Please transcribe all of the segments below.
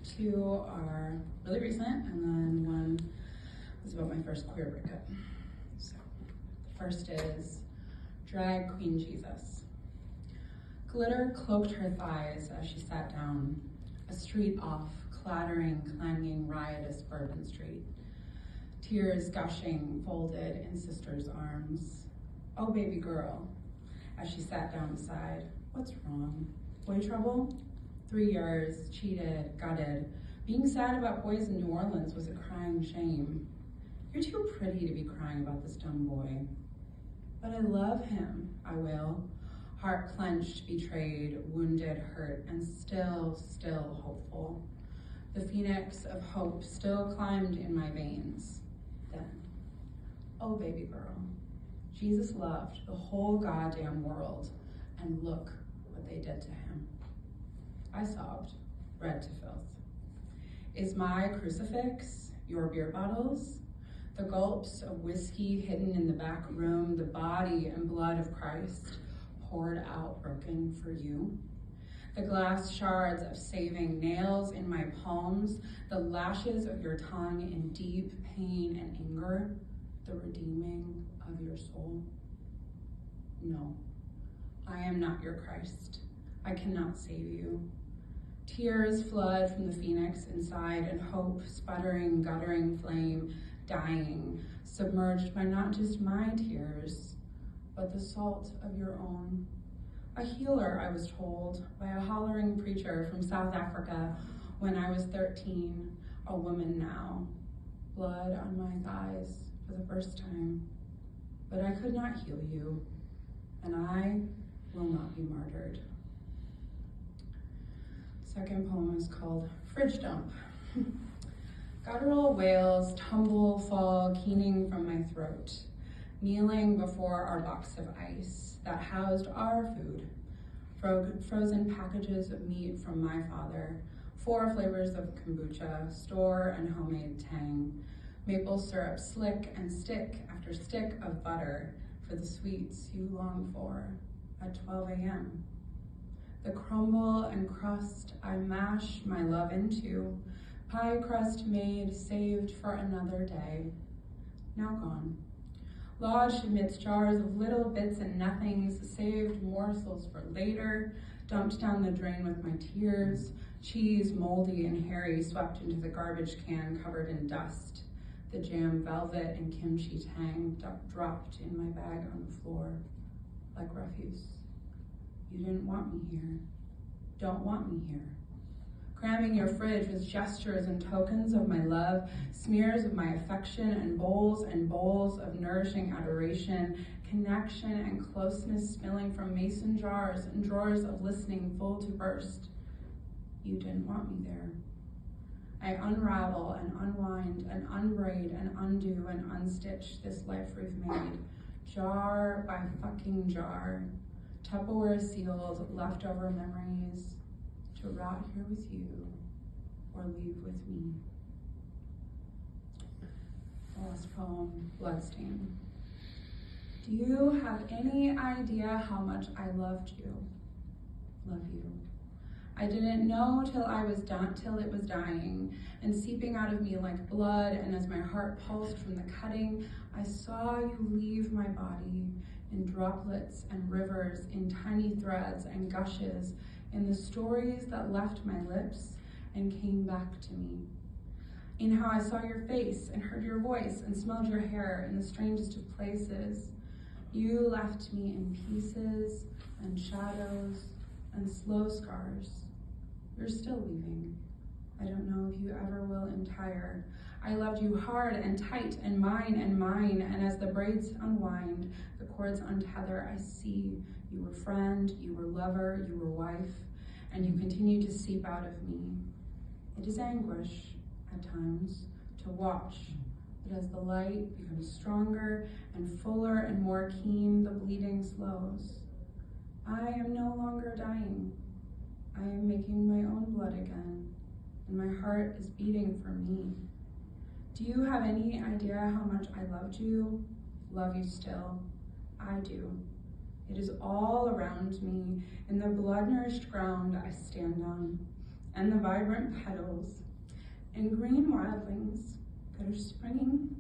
Two are really recent, and then one was about my first queer breakup. So, the first is Drag Queen Jesus. Glitter cloaked her thighs as she sat down, a street off, clattering, clanging, riotous Bourbon Street. Tears gushing, folded in sister's arms. Oh, baby girl, as she sat down beside. What's wrong? Boy trouble? 3 years, cheated, gutted. Being sad about boys in New Orleans was a crying shame. You're too pretty to be crying about this dumb boy. But I love him, I wail. Heart clenched, betrayed, wounded, hurt, and still hopeful. The phoenix of hope still climbed in my veins. Then, oh baby girl, Jesus loved the whole goddamn world, and look what they did to him. I sobbed, red to filth. Is my crucifix your beer bottles? The gulps of whiskey hidden in the back room, the body and blood of Christ, poured out broken for you. The glass shards of saving, nails in my palms, the lashes of your tongue in deep pain and anger, the redeeming of your soul. No, I am not your Christ. I cannot save you. Tears flood from the phoenix inside, and hope, sputtering, guttering flame, dying, submerged by not just my tears, but the salt of your own. A healer, I was told, by a hollering preacher from South Africa when I was 13, a woman now. Blood on my thighs for the first time. But I could not heal you, and I will not be martyred. Second poem is called Fridge Dump. Guttural wails tumble, fall, keening from my throat, kneeling before our box of ice that housed our food, frozen packages of meat from my father, 4 flavors of kombucha, store and homemade tang, maple syrup, slick and stick after stick of butter for the sweets you long for at 12 a.m. The crumble and crust I mash my love into, pie crust made, saved for another day, now gone. Lodged amidst jars of little bits and nothings, saved morsels for later, dumped down the drain with my tears, cheese moldy and hairy swept into the garbage can covered in dust. The jam velvet and kimchi tang dropped in my bag on the floor like refuse. You didn't want me here. Don't want me here. Cramming your fridge with gestures and tokens of my love, smears of my affection, and bowls of nourishing adoration, connection and closeness spilling from mason jars and drawers of listening full to burst. You didn't want me there. I unravel and unwind and unbraid and undo and unstitch this life we've made, jar by fucking jar, Tupperware sealed leftover memories, to rot here with you or leave with me. The last poem, Bloodstain. Do you have any idea how much I loved you? Love you. I didn't know till it was dying and seeping out of me like blood, and as my heart pulsed from the cutting, I saw you leave my body in droplets and rivers, in tiny threads and gushes, in the stories that left my lips and came back to me. In how I saw your face and heard your voice and smelled your hair in the strangest of places. You left me in pieces and shadows and slow scars. You're still leaving. I don't know if you ever will entire. I loved you hard and tight and mine, and as the braids unwind, the cords untether, I see you were friend, you were lover, you were wife, and you continue to seep out of me. It is anguish at times to watch, but as the light becomes stronger and fuller and more keen, the bleeding slows. I am no longer dying. I am making my own blood again, and my heart is beating for me. Do you have any idea how much I loved you? Love you still. I do. It is all around me, in the blood-nourished ground I stand on, and the vibrant petals and green wildlings that are springing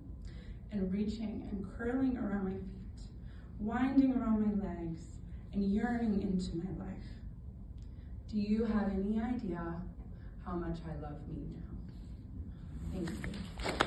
and reaching and curling around my feet, winding around my legs and yearning into my life. Do you have any idea how much I love me now? Thank you.